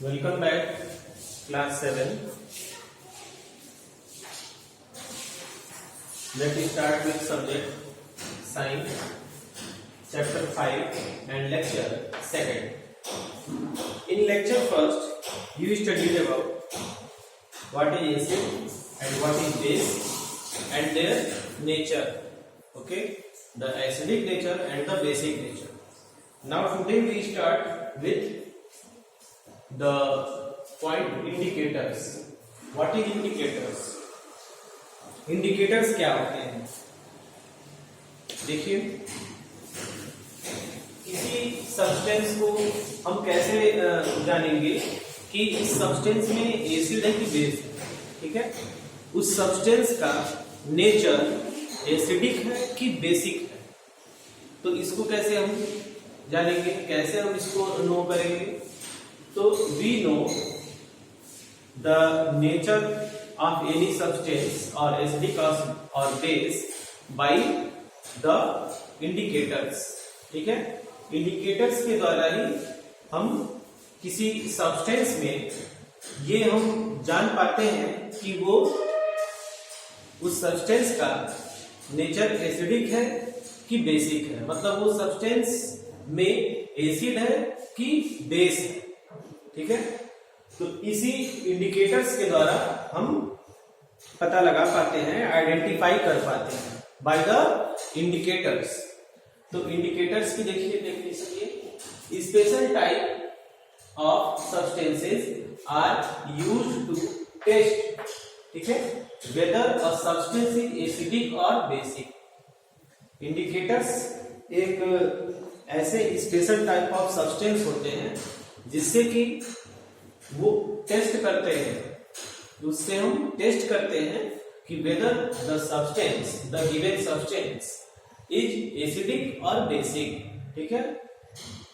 Welcome back, class 7. Let's start with subject science, chapter 5 and lecture 2nd. In lecture first, you studied about what is acid and what is base and their nature. Okay, the acidic nature and the basic nature. Now today we start with the point indicators. What is indicators? Indicators क्या होते हैं? देखिए, किसी substance को हम कैसे जानेंगे कि इस सब्सटेंस में एसिड है कि बेस है? ठीक है, उस सब्सटेंस का नेचर एसिडिक है कि बेसिक है, तो इसको कैसे हम जानेंगे, कैसे हम इसको नो करेंगे? तो we know the nature of any substance or acidic or base by the indicators. ठीक है, indicators के द्वारा ही हम किसी substance में ये हम जान पाते हैं कि वो उस substance का nature acidic है कि basic है, मतलब वो substance में acid है कि base है. ठीक है, तो इसी इंडिकेटर्स के द्वारा हम पता लगा पाते हैं, आइडेंटिफाई कर पाते हैं बाय द इंडिकेटर्स. तो इंडिकेटर्स की देखिए डेफिनेशन, ये special type of substances are used to test, ठीक है, whether a substance is acidic और बेसिक. इंडिकेटर्स एक ऐसे स्पेशल टाइप ऑफ सब्सटेंस होते हैं जिससे कि वो टेस्ट करते हैं, उससे हम टेस्ट करते हैं कि whether the substance, the given substance is acidic और बेसिक. ठीक है,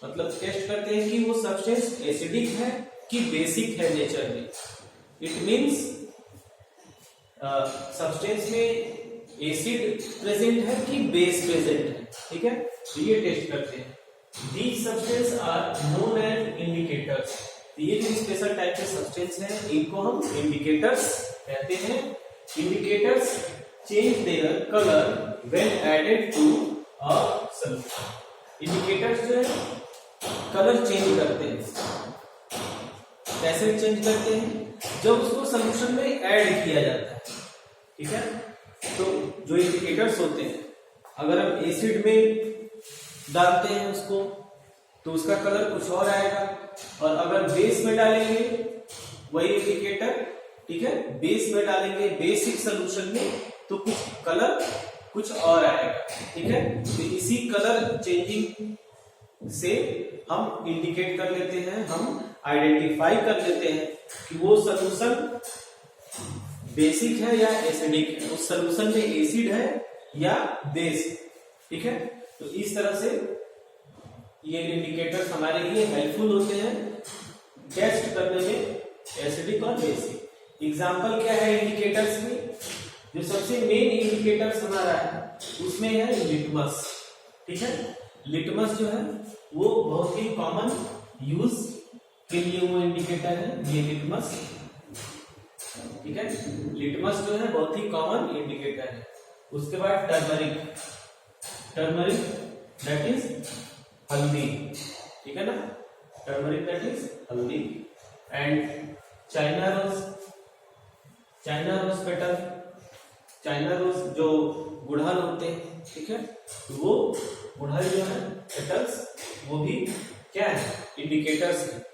मतलब टेस्ट करते हैं कि वो सब्सटेंस एसिडिक है कि बेसिक है नेचर में. इट मींस सब्सटेंस में एसिड प्रेजेंट है कि बेस प्रेजेंट है. ठीक है, तो ये टेस्ट करते हैं. These substance are known as indicators. ये जो स्पेशल टाइप के सब्सटेंस हैं इनको हम इंडिकेटर्स कहते हैं. Indicators change their colour when added to a solution. Indicators जो है कलर चेंज करते हैं. कैसे चेंज करते हैं? जब उसको सॉल्यूशन में ऐड किया जाता है. ठीक है, तो जो इंडिकेटर्स होते हैं, अगर हम एसिड में डालते हैं उसको तो उसका कलर कुछ और आएगा, और अगर बेस में डालेंगे वही इंडिकेटर, ठीक है, बेस में डालेंगे बेसिक सॉल्यूशन में तो कुछ कलर कुछ और आएगा. ठीक है, तो इसी कलर चेंजिंग से हम इंडिकेट कर लेते हैं, हम आइडेंटिफाई कर लेते हैं कि वो सॉल्यूशन बेसिक है या एसिडिक है, उस सॉल्यूशन में एसिड है या बेस. ठीक है, तो इस तरह से ये इंडिकेटर्स हमारे लिए हेल्पफुल होते हैं टेस्ट करने में एसिडिक और बेसिक. एग्जांपल क्या है इंडिकेटर्स में? जो सबसे मेन इंडिकेटर्स हमारा है उसमें है लिटमस. ठीक है, लिटमस जो है वो बहुत ही कॉमन यूज के लिए वो इंडिकेटर है, ये लिटमस. ठीक है, लिटमस जो है बहुत ही कॉमन इंडिकेटर है. उसके बाद टर्मरिक. टर्मरिक दैट इज हल्दी. ठीक है ना, टर्मरिक दैट इज हल्दी. And China rose. China rose petal. China rose जो गुड़हल होते हैं, ठीक है, तो वो गुड़हल जो है पेटल्स वो भी क्या है, इंडिकेटर्स है.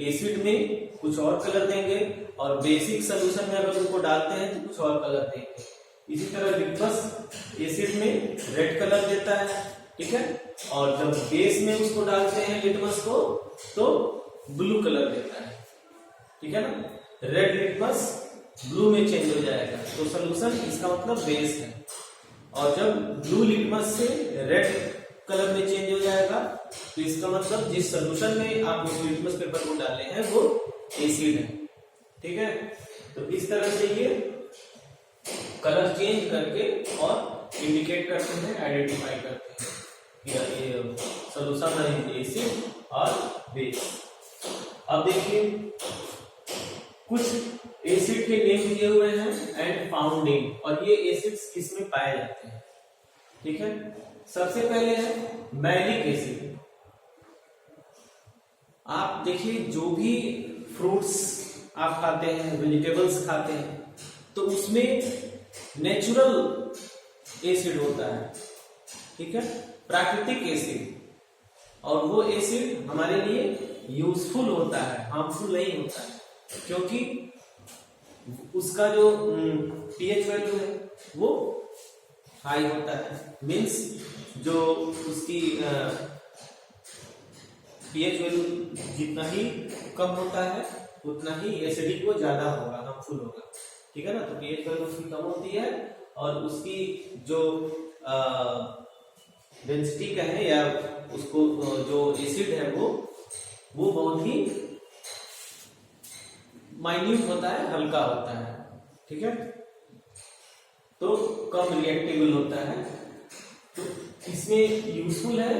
एसिड में कुछ और कलर देंगे और बेसिक सोल्यूशन में अगर उनको डालते हैं तो कुछ और कलर देंगे. इसी तरह लिटमस एसिड में रेड कलर देता है. ठीक है, और जब बेस में उसको डालते हैं लिटमस को तो ब्लू कलर देता है. ठीक है ना, रेड लिटमस ब्लू में चेंज हो जाएगा तो सोल्यूशन इसका मतलब बेस है. और जब ब्लू लिटमस से रेड कलर में चेंज हो जाएगा तो इसका मतलब जिस सोल्यूशन में आप उस लिटमस पेपर को डाले हैं वो एसिड है. ठीक है, तो इस तरह से ये कलर चेंज करके और इंडिकेट करते हैं, आइडेंटिफाई करते हैं कि ये सोल्यूशन है एसिड और बेस. अब देखिए कुछ एसिड के नेम दिए हुए हैं एंड फाउंड नेम, और ये एसिड्स किसमें पाए जाते हैं, ठीक है। सबसे पहले है मैलिक एसिड। आप देखिए जो भी फ्रूट्स आप खाते हैं, वेजिटेबल्स खाते हैं, तो उसमें नेचुरल एसिड होता है, ठीक है, प्राकृतिक एसिड, और वो एसिड हमारे लिए यूजफुल होता है, हार्मफुल नहीं होता है, क्योंकि उसका जो पीएच वैल्यू है वो हाई होता है। मीन्स जो उसकी पीएच वैल्यू जितना ही कम होता है उतना ही एसिडिक वो ज्यादा होगा, हार्मफुल होगा, ठीक है ना। तो पीएच वैल्यू उसकी कम होती है और उसकी जो डेंसिटी का है या उसको जो एसिड है वो बहुत ही माइन्यूट होता है, हल्का होता है, ठीक है, तो कम रिएक्टेबल होता है। तो इसमें यूजफुल है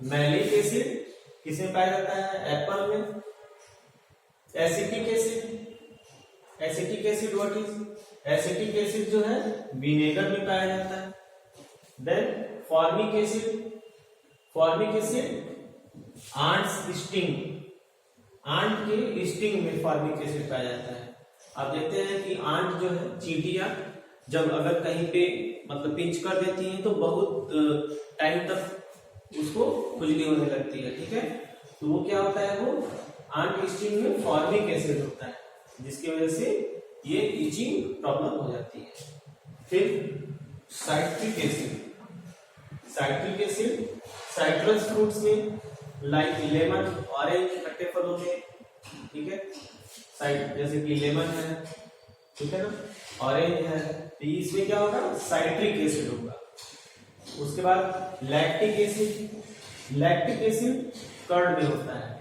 मैलिक एसिड, किसमें पाया जाता है, एप्पल में। Acetic acid, acetic acid what is, acetic acid जो है विनेगर में पाया जाता है। Then formic acid, formic acid ants sting, ant के स्टिंग में फॉर्मिक एसिड पाया जाता है। आप देखते हैं कि आंट जो है, चींटियां जब अगर कहीं पे मतलब पिंच कर देती हैं तो बहुत टाइम तक उसको खुजली होने लगती है, ठीक है। तो वो क्या होता है, वो आंट स्टिंग में फॉर्मिक एसिड होता है, जिसकी वजह से ये इचिंग प्रॉब्लम हो जाती है। फिर citric acid, citric acid citrus fruits में लाइक लेमन, ऑरेंज, खट्टे फलों में, ठीक है, साइट जैसे कि लेमन है, ठीक है ना, ऑरेंज है, तो इसमें क्या होगा, साइट्रिक एसिड होगा। उसके बाद lactic acid, lactic acid curd में होता है।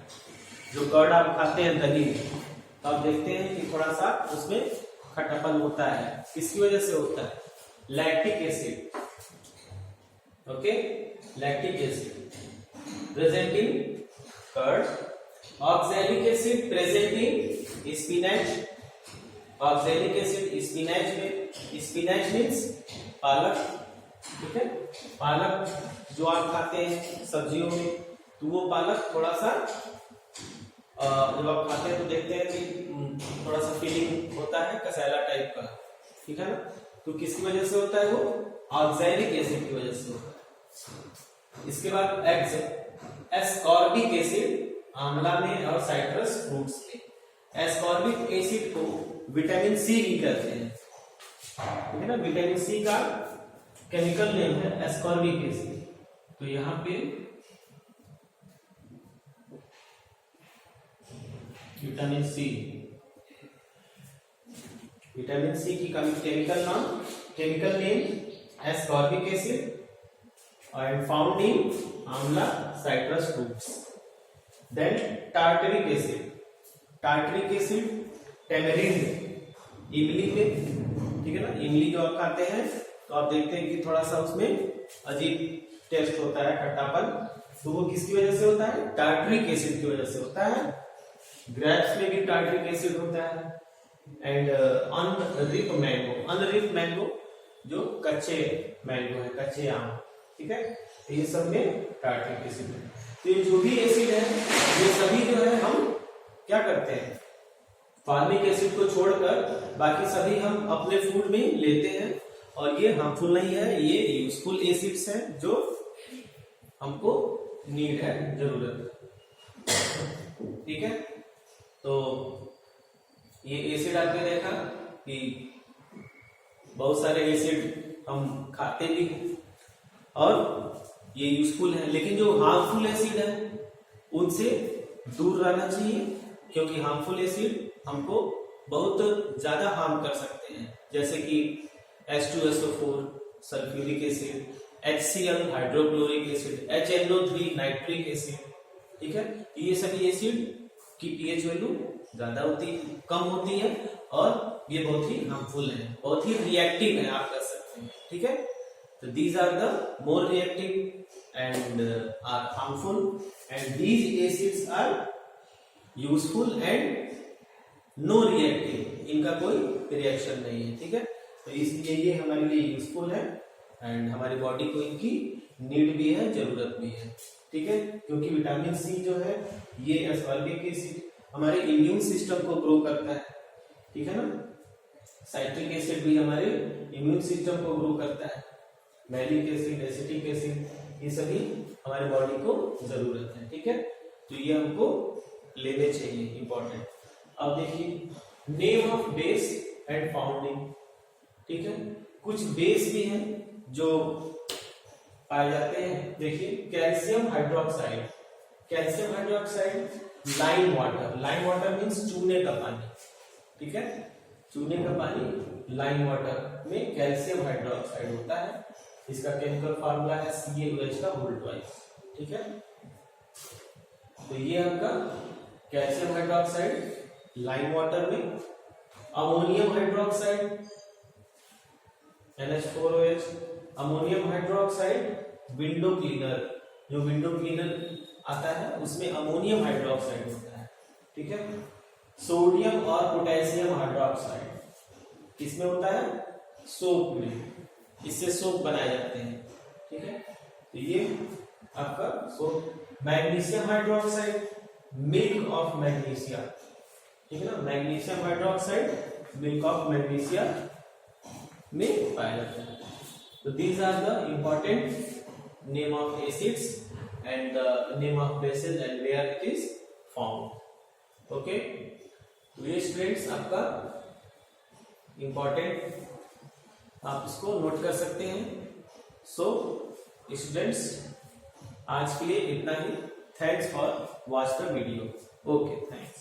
जो कर्ड आप खाते हैं दही, तो आप देखते हैं कि थोड़ा सा उसमें खट्टापन होता है, किसकी वजह से होता है, lactic acid, okay. Lactic acid present in curd, oxalic acid present in spinach, oxalic acid spinach में, spinach means पालक, ठीक है, पालक जो आप खाते हैं सब्जियों में, तो वो पालक थोड़ा सा जब आप खाते हैं तो देखते हैं कि थोड़ा सा फीलिंग होता है कसैला टाइप का, ठीक है ना, तो किसकी वजह से होता है, वो ऑक्सैलिक एसिड की वजह से होता है। इसके बाद एस्कॉर्बिक एसिड आंवला में और साइट्रस फ्रूट्स में। एस्कॉर्बिक एसिड को विटामिन सी भी कहते हैं, ठीक है ना, विटामिन सी का केमिकल नेम है एस्कॉर्बिक एसिड। तो यहाँ पे विटामिन सी, विटामिन सी की केमिकल नाम, chemical name ascorbic acid and found in amla citrus fruits. Then tartaric acid, tartaric acid tamarind, इमली में, ठीक है ना, इमली जो आप खाते हैं तो आप देखते हैं कि थोड़ा सा उसमें अजीब टेस्ट होता है, खट्टापन, तो वो किसकी वजह से होता है, टार्टरिक एसिड की वजह से होता है। ग्रेप्स में भी टार्टरिक एसिड होता है। एंड अनरिप मैंगो, अनरिप मैंगो जो कच्चे मैंगो है, कच्चे आम, ठीक है, तो ये सब में टार्टरिक एसिड है। तो ये जो भी एसिड है ये सभी जो है हम क्या करते हैं, फॉर्मिक एसिड को छोड़कर बाकी सभी हम अपने फूड में लेते हैं, और ये हार्मफुल नहीं है, ये यूजफुल एसिड्स हैं जो हमको नीड है, जरूरत है, ठीक है। तो ये एसिड आपने देखा कि बहुत सारे एसिड हम खाते भी हैं और ये यूजफुल है, लेकिन जो हार्मफुल एसिड है उनसे दूर रहना चाहिए, क्योंकि हार्मफुल एसिड हमको बहुत ज्यादा हार्म कर सकते हैं, जैसे कि H2SO4 sulphuric acid, HCl hydrochloric acid, HNO3 nitric acid, ठीक है। ये सभी एसिड की पीएच वैल्यू ज्यादा होती है, कम होती है, और ये बहुत ही हार्मफुल है, बहुत ही रिएक्टिव है, आप कह सकते हैं, ठीक है। So these are the more reactive and are harmful, and these acids are useful and no reactive, इनका कोई रिएक्शन नहीं है, ठीक है। तो इसलिए ये हमारे लिए यूजफुल है एंड हमारी बॉडी को इनकी नीड भी है, जरूरत भी है, ठीक है। क्योंकि विटामिन सी जो है ये एस्पार्गिक एसिड हमारे इम्यून सिस्टम को ग्रो करता है, ठीक है ना। साइट्रिक एसिड भी हमारे इम्यून सिस्टम को ग्रो करता है, मैलिक एसिड, एसिटिक एसिड, ये सभी हमारे बॉडी को जरूरत है, ठीक है। तो ये हमको लेने चाहिए, इंपॉर्टेंट। अब देखिए name of base and founding, ठीक है। कुछ बेस भी हैं जो पाए जाते हैं, देखिए calcium hydroxide, calcium hydroxide, lime water, lime water means चूने का पानी, ठीक है। चूने का पानी लाइम वाटर में कैल्शियम हाइड्रोक्साइड होता है, इसका केमिकल फार्मूला है CaOH का होल ट्वाइस, ठीक है। तो ये आपका कैल्शियम हाइड्रोक्साइड लाइम वाटर में, ammonium hydroxide NH4OH, ammonium hydroxide window cleaner, जो विंडो क्लीनर आता है उसमें अमोनियम हाइड्रोक्साइड होता है, ठीक है। सोडियम और पोटेशियम हाइड्रोक्साइड किसमें होता है, सोप में, इससे सोप बनाए जाते हैं, ठीक है। तो ये आपका soap. Magnesium hydroxide, milk of magnesia, ठीक है ना। Magnesium hydroxide milk of magnesia में पाया जाता है। तो these are the important name of acids and the name of bases and where it is found, okay. तो ये स्टूडेंट्स आपका इंपॉर्टेंट, आप इसको नोट कर सकते हैं। सो स्टूडेंट्स आज के लिए इतना ही। Thanks for watch the video. Okay, thanks.